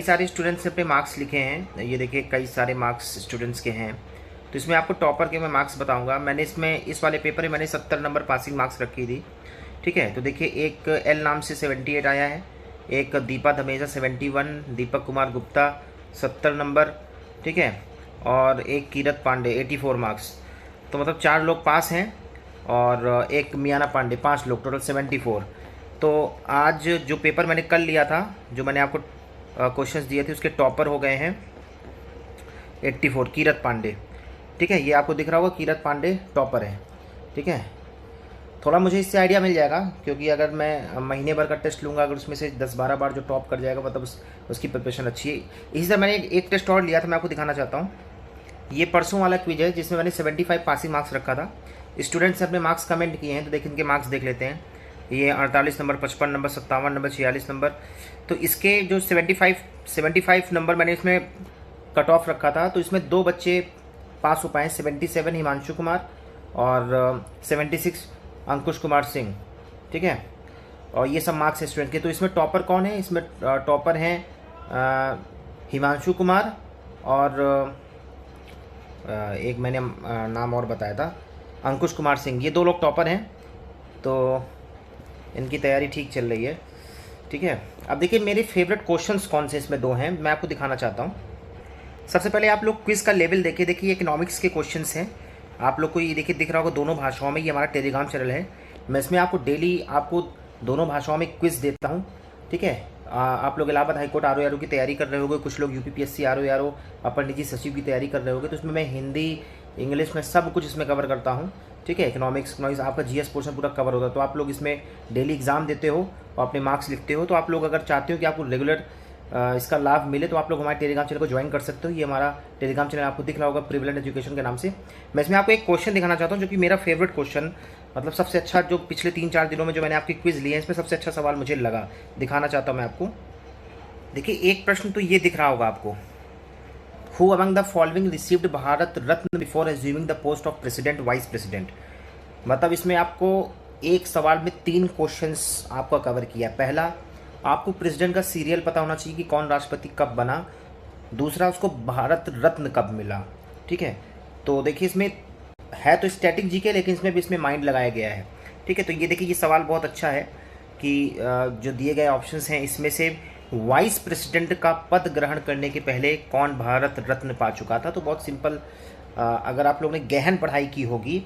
कई सारे स्टूडेंट्स ने अपने मार्क्स लिखे हैं। ये देखिए कई सारे मार्क्स स्टूडेंट्स के हैं। तो इसमें आपको टॉपर के मैं मार्क्स बताऊंगा। मैंने इसमें इस वाले पेपर में मैंने 70 नंबर पासिंग मार्क्स रखी थी। ठीक है, तो देखिए एक एल नाम से 78 आया है, एक दीपा धमेजा 71, दीपक कुमार गुप्ता 70 नंबर, ठीक है, और एक कीरत पांडे 84 मार्क्स। तो मतलब 4 लोग पास हैं और एक मियाना पांडे 5 लोग, टोटल 74। तो आज जो पेपर मैंने कल लिया था, जो मैंने आपको क्वेश्चंस दिए थे, उसके टॉपर हो गए हैं 84 कीरत पांडे। ठीक है, ये आपको दिख रहा होगा कीरत पांडे टॉपर है। ठीक है, थोड़ा मुझे इससे आइडिया मिल जाएगा, क्योंकि अगर मैं महीने भर का टेस्ट लूँगा, अगर उसमें से 10-12 बार जो टॉप कर जाएगा मतलब उसकी प्रिपरेशन अच्छी है। इसी तरह मैंने एक टेस्ट और लिया था, मैं आपको दिखाना चाहता हूँ। ये परसों वाला क्विज है जिसमें मैंने 75 पासिंग मार्क्स रखा था। स्टूडेंट्स ने अपने मार्क्स कमेंट किए हैं, तो देखिए इनके मार्क्स देख लेते हैं। ये 48 नंबर, 55 नंबर, 57 नंबर, 46 नंबर। तो इसके जो 75 नंबर मैंने इसमें कट ऑफ रखा था, तो इसमें 2 बच्चे पास हो पाए। 77 हिमांशु कुमार और 76 अंकुश कुमार सिंह। ठीक है, और ये सब मार्क्स है स्टूडेंट के। तो इसमें टॉपर कौन है? इसमें टॉपर हैं हिमांशु कुमार और एक मैंने नाम और बताया था, अंकुश कुमार सिंह। ये 2 लोग टॉपर हैं, तो इनकी तैयारी ठीक चल रही है। ठीक है, अब देखिए मेरे फेवरेट क्वेश्चंस कौन से इसमें 2 हैं, मैं आपको दिखाना चाहता हूँ। सबसे पहले आप लोग क्विज का लेवल देखिए। देखिए इकोनॉमिक्स के क्वेश्चंस हैं, आप लोग को ये देखिए दिख रहा होगा दोनों भाषाओं में। ये हमारा टेलीग्राम चैनल है, मैं इसमें आपको डेली आपको दोनों भाषाओं में क्विज देता हूँ। ठीक है, आप लोग इलाहाबाद हाईकोर्ट आर की तैयारी कर रहे होगे, कुछ लोग यूपीपीएससी आर अपर निजी सचिव की तैयारी कर रहे होगे, तो इसमें मैं हिंदी इंग्लिश में सब कुछ इसमें कवर करता हूँ। ठीक है, इकोनॉमिक्स आपका जीएस पोर्शन पूरा कवर होता है। तो आप लोग इसमें डेली एग्जाम देते हो और अपने मार्क्स लिखते हो। तो आप लोग अगर चाहते हो कि आपको रेगुलर इसका लाभ मिले, तो आप लोग हमारे टेलीग्राम चैनल को ज्वाइन कर सकते हो। ये हमारा टेलीग्राम चैनल आपको दिख रहा होगा, प्रिविलेंट एजुकेशन के नाम से। मैं इसमें आपको एक क्वेश्चन दिखाना चाहता हूँ, जो कि मेरा फेवरेट क्वेश्चन, मतलब सबसे अच्छा, जो पिछले 3-4 दिनों में जो मैंने आपकी क्विज ली है, इसमें सबसे अच्छा सवाल मुझे लगा, दिखाना चाहता हूँ मैं आपको। देखिए एक प्रश्न तो ये दिख रहा होगा आपको, who among the following received Bharat Ratna before assuming the post of president vice president. मतलब इसमें आपको एक सवाल में 3 क्वेश्चंस आपका कवर किया। पहला, आपको प्रेसिडेंट का सीरियल पता होना चाहिए कि कौन राष्ट्रपति कब बना। दूसरा, उसको भारत रत्न कब मिला। ठीक है, तो देखिए इसमें है तो स्टैटिक जीके, लेकिन इसमें भी इसमें माइंड लगाया गया है। ठीक है, तो ये देखिए ये सवाल बहुत अच्छा है कि जो दिए गए ऑप्शंस हैं, इसमें से वाइस प्रेसिडेंट का पद ग्रहण करने के पहले कौन भारत रत्न पा चुका था। तो बहुत सिंपल, अगर आप लोगों ने गहन पढ़ाई की होगी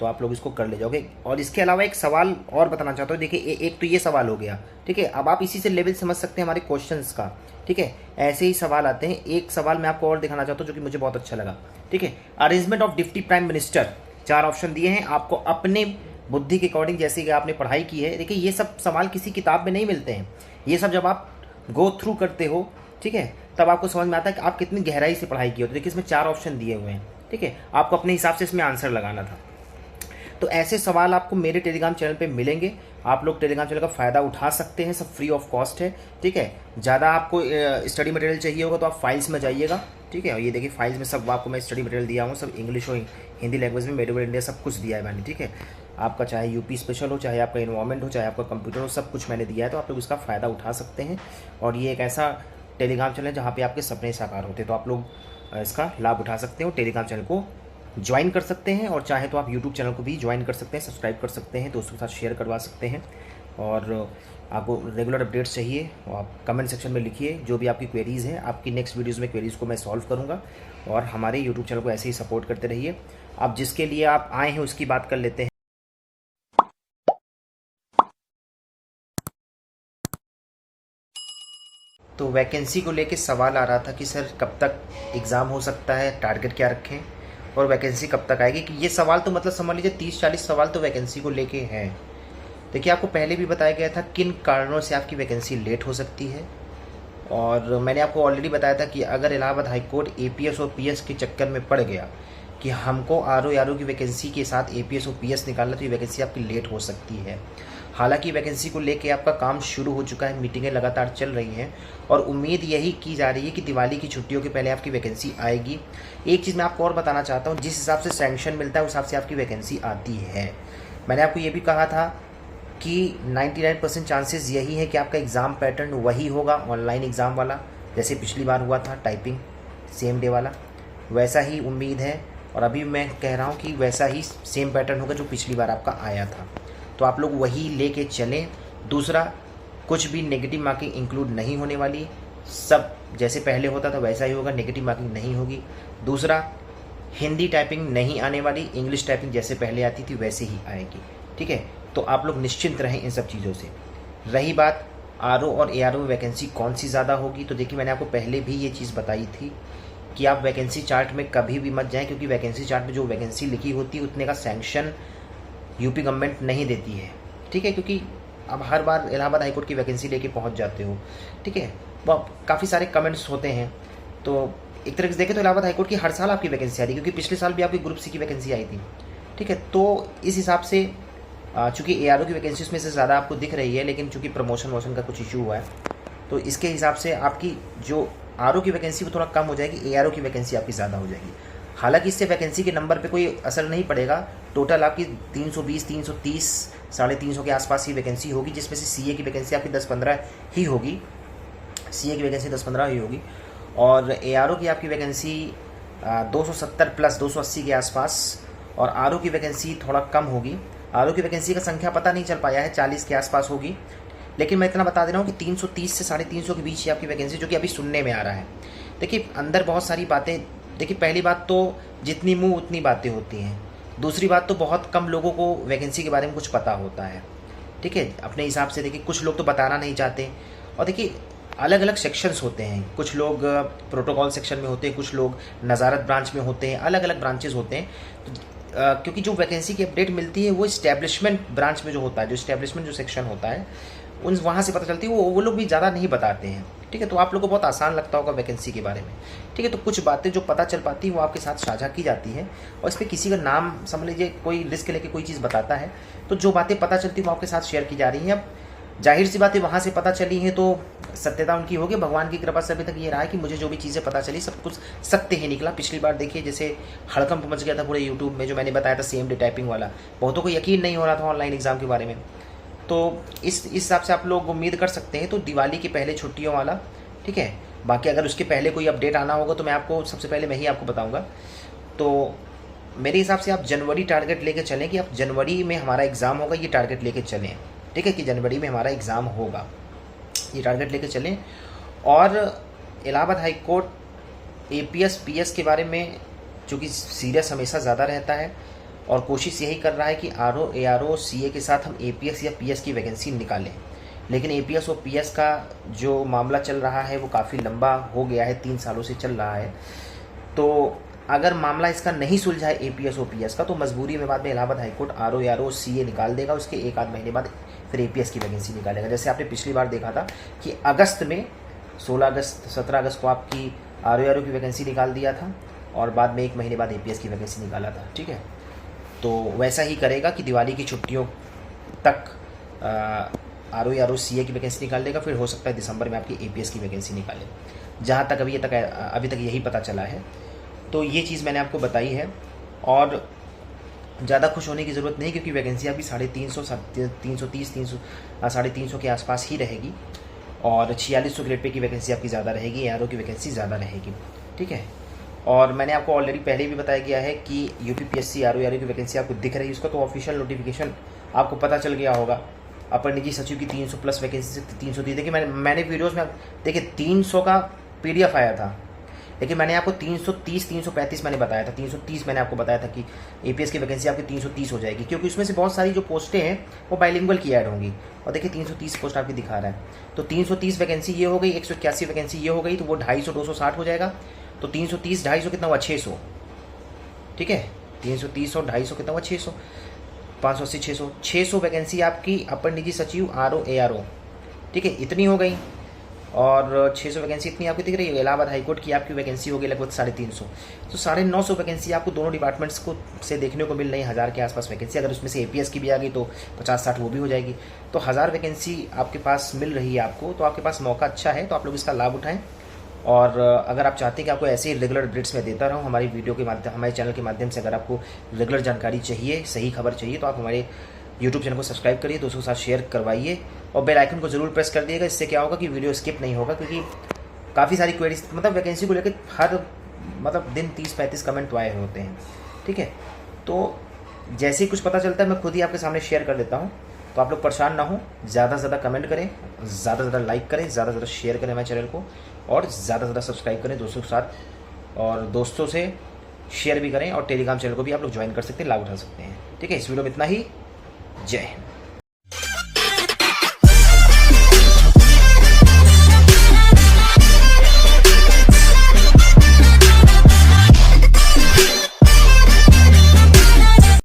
तो आप लोग इसको कर ले जाओगे। और इसके अलावा एक सवाल और बताना चाहता हूँ। देखिए एक तो ये सवाल हो गया, ठीक है। अब आप इसी से लेवल समझ सकते हैं हमारे क्वेश्चंस का। ठीक है, ऐसे ही सवाल आते हैं। एक सवाल मैं आपको और दिखाना चाहता हूँ जो कि मुझे बहुत अच्छा लगा। ठीक है, arrangement of deputy prime minister, 4 option दिए हैं आपको अपने बुद्धि के अकॉर्डिंग, जैसे कि आपने पढ़ाई की है। देखिए ये सब सवाल किसी किताब में नहीं मिलते हैं, ये सब जब आप गो थ्रू करते हो, ठीक है, तब आपको समझ में आता है कि आप कितनी गहराई से पढ़ाई की हो। तो देखिए इसमें 4 ऑप्शन दिए हुए हैं। ठीक है, आपको अपने हिसाब से इसमें आंसर लगाना था। तो ऐसे सवाल आपको मेरे टेलीग्राम चैनल पे मिलेंगे, आप लोग टेलीग्राम चैनल का फ़ायदा उठा सकते हैं, सब फ्री ऑफ कॉस्ट है। ठीक है, ज़्यादा आपको स्टडी मटेरियल चाहिए होगा तो आप फाइल्स में जाइएगा। ठीक है, और ये देखिए फाइल्स में सब आपको मैं स्टडी मटेरियल दिया हूँ, सब इंग्लिश और हिंदी लैंग्वेज में, मेड ओवर इंडिया सब कुछ दिया है मैंने। ठीक है, आपका चाहे यूपी स्पेशल हो, चाहे आपका इन्वायरमेंट हो, चाहे आपका कंप्यूटर हो, सब कुछ मैंने दिया है। तो आप लोग इसका फ़ायदा उठा सकते हैं। और ये एक ऐसा टेलीग्राम चैनल है जहाँ पे आपके सपने साकार होते हैं, तो आप लोग इसका लाभ उठा सकते हो। टेलीग्राम चैनल को ज्वाइन कर सकते हैं, और चाहे तो आप यूट्यूब चैनल को भी ज्वाइन कर सकते हैं, सब्सक्राइब कर सकते हैं, दोस्तों के साथ शेयर करवा सकते हैं। और आपको रेगुलर अपडेट्स चाहिए और आप कमेंट सेक्शन में लिखिए जो भी आपकी क्वेरीज़ हैं। आपकी नेक्स्ट वीडियोज़ में क्वेरीज़ को मैं सॉल्व करूँगा। और हमारे यूट्यूब चैनल को ऐसे ही सपोर्ट करते रहिए। आप जिसके लिए आप आए हैं उसकी बात कर लेते हैं। तो वैकेंसी को लेके सवाल आ रहा था कि सर कब तक एग्ज़ाम हो सकता है, टारगेट क्या रखें, और वैकेंसी कब तक आएगी। कि ये सवाल तो मतलब समझ लीजिए 30-40 सवाल तो वैकेंसी को लेके हैं। देखिए आपको पहले भी बताया गया था किन कारणों से आपकी वैकेंसी लेट हो सकती है। और मैंने आपको ऑलरेडी बताया था कि अगर इलाहाबाद हाईकोर्ट एपीएस और पीएस के चक्कर में पड़ गया कि हमको आरओ की वैकेंसी के साथ एपीएस और पीएस निकालना, तो ये वैकेंसी आपकी लेट हो सकती है। हालांकि वैकेंसी को लेके आपका काम शुरू हो चुका है, मीटिंगें लगातार चल रही हैं और उम्मीद यही की जा रही है कि दिवाली की छुट्टियों के पहले आपकी वैकेंसी आएगी। एक चीज़ मैं आपको और बताना चाहता हूँ, जिस हिसाब से सैंक्शन मिलता है उस हिसाब से आपकी वैकेंसी आती है। मैंने आपको ये भी कहा था कि 99% चांसेस यही है कि आपका एग्ज़ाम पैटर्न वही होगा, ऑनलाइन एग्ज़ाम वाला। जैसे पिछली बार हुआ था टाइपिंग सेम डे वाला, वैसा ही उम्मीद है। और अभी मैं कह रहा हूँ कि वैसा ही सेम पैटर्न होगा जो पिछली बार आपका आया था, तो आप लोग वही लेके चलें। दूसरा, कुछ भी नेगेटिव मार्किंग इंक्लूड नहीं होने वाली, सब जैसे पहले होता था वैसा ही होगा, नेगेटिव मार्किंग नहीं होगी। दूसरा, हिंदी टाइपिंग नहीं आने वाली, इंग्लिश टाइपिंग जैसे पहले आती थी वैसे ही आएगी, ठीक है। तो आप लोग निश्चिंत रहें इन सब चीज़ों से। रही बात आरओ और एआरओ में वैकेंसी कौन सी ज़्यादा होगी, तो देखिए मैंने आपको पहले भी ये चीज़ बताई थी कि आप वैकेंसी चार्ट में कभी भी मत जाएं, क्योंकि वैकेंसी चार्ट में जो वैकेंसी लिखी होती है उतने का सैंक्शन यूपी गवर्नमेंट नहीं देती है, ठीक है। क्योंकि अब हर बार इलाहाबाद हाईकोर्ट की वैकेंसी लेके पहुंच जाते हो, ठीक है। वो काफ़ी सारे कमेंट्स होते हैं, तो एक तरह से देखें तो इलाहाबाद हाईकोर्ट की हर साल आपकी वैकेंसी आ रही है, क्योंकि पिछले साल भी आपकी ग्रुप सी की वैकेंसी आई थी, ठीक है। तो इस हिसाब से चूँकि एआरओ की वैकेंसी उसमें से ज़्यादा आपको दिख रही है, लेकिन चूँकि प्रमोशन वोशन का कुछ इशू हुआ है, तो इसके हिसाब से आपकी जो आरओ की वैकेंसी वो थोड़ा कम हो जाएगी, एआरओ की वैकेंसी आपकी ज़्यादा हो जाएगी। हालांकि इससे वैकेंसी के नंबर पे कोई असर नहीं पड़ेगा। टोटल आपकी 320, 330, 350 के आसपास ही वैकेंसी होगी, जिसमें से सीए की वैकेंसी आपकी 10-15 ही होगी, सीए की वैकेंसी 10-15 ही होगी। और एआरओ की आपकी वैकेंसी 270 प्लस 280 के आसपास, और आरओ की वैकेंसी थोड़ा कम होगी। आरओ की वैकेंसी का संख्या पता नहीं चल पाया है, 40 के आसपास होगी, लेकिन मैं इतना बता दे रहा हूँ कि 330 से 350 के बीच ही आपकी वैकेंसी, जो कि अभी सुनने में आ रहा है। देखिए अंदर बहुत सारी बातें, देखिए पहली बात तो जितनी मुंह उतनी बातें होती हैं। दूसरी बात तो बहुत कम लोगों को वैकेंसी के बारे में कुछ पता होता है, ठीक है। अपने हिसाब से देखिए कुछ लोग तो बताना नहीं चाहते, और देखिए अलग अलग सेक्शंस होते हैं, कुछ लोग प्रोटोकॉल सेक्शन में होते हैं, कुछ लोग नज़ारत ब्रांच में होते हैं, अलग अलग ब्रांचेज होते हैं। तो क्योंकि जो वैकेंसी की अपडेट मिलती है वो इस्टेब्लिशमेंट ब्रांच में जो होता है, जो इस्टेब्लिशमेंट जो सेक्शन होता है उन वहाँ से पता चलती है, वो लोग भी ज़्यादा नहीं बताते हैं, ठीक है। तो आप लोगों को बहुत आसान लगता होगा वैकेंसी के बारे में, ठीक है। तो कुछ बातें जो पता चल पाती हैं वो आपके साथ साझा की जाती है, और इस पर किसी का नाम समझ लीजिए, कोई रिस्क लेके कोई चीज़ बताता है तो जो बातें पता चलती हैं वो आपके साथ शेयर की जा रही हैं। अब जाहिर सी बातें वहाँ से पता चली हैं तो सत्यता उनकी होगी। भगवान की कृपा से अभी तक ये रहा है कि मुझे जो भी चीज़ें पता चली सब कुछ सत्य ही निकला। पिछली बार देखिए जैसे हड़कंप मच गया था पूरे यूट्यूब में, जो मैंने बताया था सेम डे टाइपिंग वाला, बहुतों को यकीन नहीं हो रहा था ऑनलाइन एग्ज़ाम के बारे में। तो इस हिसाब से आप लोग उम्मीद कर सकते हैं, तो दिवाली के पहले छुट्टियों वाला, ठीक है। बाकी अगर उसके पहले कोई अपडेट आना होगा तो मैं आपको सबसे पहले मैं ही आपको बताऊँगा। तो मेरे हिसाब से आप जनवरी टारगेट लेके चलें कि आप जनवरी में हमारा एग्ज़ाम होगा, ये टारगेट लेके चलें, ठीक है, कि जनवरी में हमारा एग्ज़ाम होगा, ये टारगेट लेके चलें। और Allahabad high court APS PS के बारे में चूँकि सीरियस हमेशा ज़्यादा रहता है, और कोशिश यही कर रहा है कि आरओ एआरओ सीए के साथ हम एपीएस या पीएस की वैकेंसी निकालें। लेकिन एपीएस और पीएस का जो मामला चल रहा है वो काफ़ी लंबा हो गया है, 3 सालों से चल रहा है। तो अगर मामला इसका नहीं सुलझाए एपीएस और पीएस का, तो मजबूरी में बाद में Allahabad high court RO ARO CA निकाल देगा, उसके 1-8 महीने बाद फिर एपीएस की वैकेंसी निकालेगा। जैसे आपने पिछली बार देखा था कि अगस्त में 16 अगस्त 17 अगस्त को आपकी आरओ एआरओ की वैकेंसी निकाल दिया था, और बाद में 1 महीने बाद एपीएस की वैकेंसी निकाला था, ठीक है। तो वैसा ही करेगा कि दिवाली की छुट्टियों तक आरओ एआरओ सीए की वैकेंसी निकाल देगा, फिर हो सकता है दिसंबर में आपकी एपीएस की वैकेंसी निकाले। जहाँ तक अभी तक यही पता चला है। तो ये चीज़ मैंने आपको बताई है, और ज़्यादा खुश होने की ज़रूरत नहीं, क्योंकि वैकेंसी अभी 350, 330, 350 के आसपास ही रहेगी, और 4600 ग्रेड पे की वैकेंसी आपकी ज़्यादा रहेगी, एआरओ की वैकेंसी ज़्यादा रहेगी, ठीक है। और मैंने आपको ऑलरेडी पहले भी बताया गया है कि यूपीपीएससी आरओ एआरओ की वैकेंसी आपको दिख रही है, उसका तो ऑफिशियल नोटिफिकेशन आपको पता चल गया होगा। अपर निजी सचिव की 300 प्लस वैकेंसी से 330, देखिए मैंने वीडियोज़ में देखिए 300 का PDF आया था, लेकिन मैंने आपको 330 335 मैंने बताया था, 330 मैंने आपको बताया था कि एपीएस की वैकेंसी आपकी 330 हो जाएगी, क्योंकि उसमें से बहुत सारी जो पोस्टें हैं वो बाइलिंगुअल की ऐड होंगी। और देखिए 330 पोस्ट आपकी दिखा रहा है, तो 330 वैकेंसी ये हो गई, 181 वैकेंसी ये हो गई, तो वो 250 260 हो जाएगा। तो 330 250 कितना हुआ, 600, ठीक है। 330 और 250 कितना हुआ, 600, 580 600 वैकेंसी आपकी अपर निजी सचिव आरओ एआरओ, ठीक है, इतनी हो गई। और 600 वैकेंसी इतनी आपकी दिख रही है। इलाहाबाद हाईकोर्ट की आपकी वैकेंसी होगी लगभग 350, तो 950 वैकेंसी आपको दोनों डिपार्टमेंट्स को से देखने को मिल रही है, 1000 के आसपास वैकेंसी। अगर उसमें से एपीएस की भी आ गई तो 50-60 वो भी हो जाएगी, तो 1000 वैकेंसी आपके पास मिल रही है आपको, तो आपके पास मौका अच्छा है, तो आप लोग इसका लाभ उठाएं। और अगर आप चाहते हैं कि आपको ऐसे ही रेगुलर अपडेट्स में देता रहूँ हमारी वीडियो के माध्यम, हमारे चैनल के माध्यम से, अगर आपको रेगुलर जानकारी चाहिए, सही खबर चाहिए, तो आप हमारे यूट्यूब चैनल को सब्सक्राइब करिए, दोस्तों के साथ शेयर करवाइए, और बेल आइकन को जरूर प्रेस कर दिएगा। इससे क्या होगा कि वीडियो स्किप नहीं होगा, क्योंकि काफ़ी सारी क्वेरीज, मतलब वैकेंसी को लेकर हर मतलब दिन 30-35 कमेंट तो आए होते हैं, ठीक है। तो जैसे ही कुछ पता चलता है मैं खुद ही आपके सामने शेयर कर देता हूँ। तो आप लोग परेशान ना हो, ज़्यादा से ज़्यादा कमेंट करें, ज़्यादा से ज़्यादा लाइक करें, ज़्यादा से ज़्यादा शेयर करें हमारे चैनल को, और ज़्यादा से ज़्यादा सब्सक्राइब करें दोस्तों के साथ, और दोस्तों से शेयर भी करें, और टेलीग्राम चैनल को भी आप लोग ज्वाइन कर सकते हैं, लाभ उठा सकते हैं, ठीक है। इस वीडियो में इतना ही। जय हिंद।